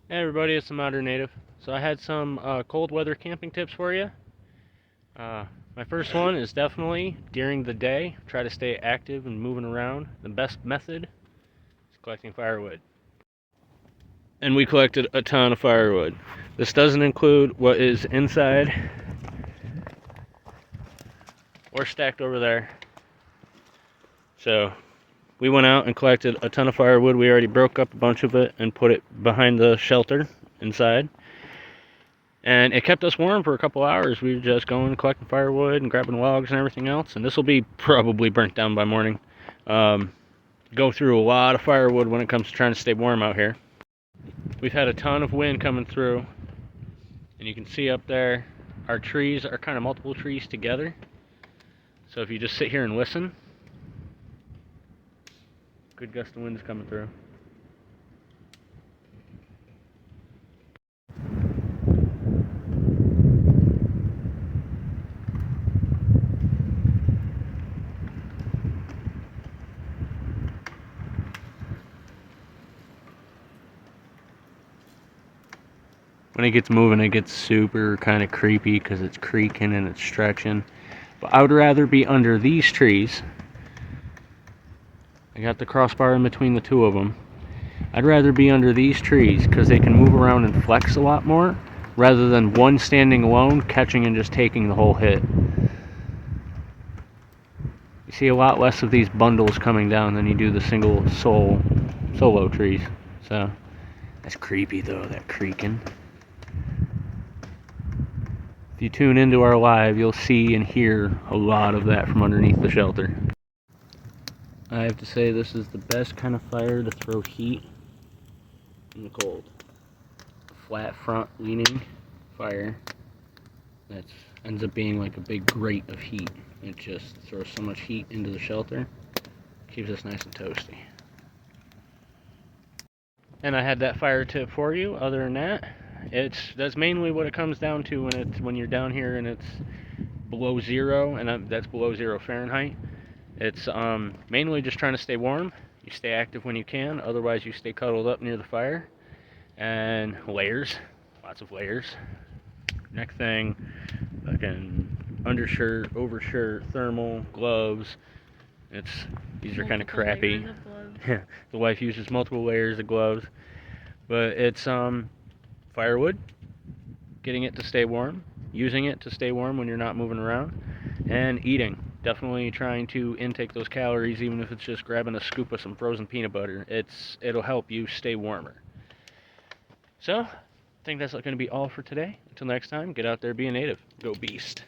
Hey everybody, it's TheModernNative. So I had some cold weather camping tips for you. My first one is definitely during the day, try to stay active and moving around. The best method is collecting firewood. And we collected a ton of firewood. This doesn't include what is inside or stacked over there. So we went out and collected a ton of firewood. We already broke up a bunch of it and put it behind the shelter inside. And it kept us warm for a couple hours. We were just going collecting firewood and grabbing logs and everything else. And this will be probably burnt down by morning. Go through a lot of firewood when it comes to trying to stay warm out here. We've had a ton of wind coming through. And you can see up there, our trees are kind of multiple trees together. So if you just sit here and listen, good gust of wind is coming through. When it gets moving, it gets super kind of creepy because it's creaking and it's stretching. But I would rather be under these trees. I got the crossbar in between the two of them. I'd rather be under these trees because they can move around and flex a lot more rather than one standing alone catching and just taking the whole hit. You see a lot less of these bundles coming down than you do the single solo trees. So that's creepy though, that creaking. If you tune into our live, you'll see and hear a lot of that from underneath the shelter. I have to say, this is the best kind of fire to throw heat in the cold. A flat front leaning fire that ends up being like a big grate of heat. It just throws so much heat into the shelter, keeps us nice and toasty. And I had that fire tip for you. Other than that, that's mainly what it comes down to when you're down here and it's below zero, and that's below 0 Fahrenheit. It's mainly just trying to stay warm. You stay active when you can, otherwise you stay cuddled up near the fire. And layers, lots of layers. Neck thing, fucking undershirt, overshirt, thermal, gloves. These are kind of crappy. Yeah, the wife uses multiple layers of gloves, but it's firewood, getting it to stay warm, using it to stay warm when you're not moving around, and eating. Definitely trying to intake those calories, even if it's just grabbing a scoop of some frozen peanut butter. It'll help you stay warmer. So, I think that's going to be all for today. Until next time, get out there, be a native. Go beast.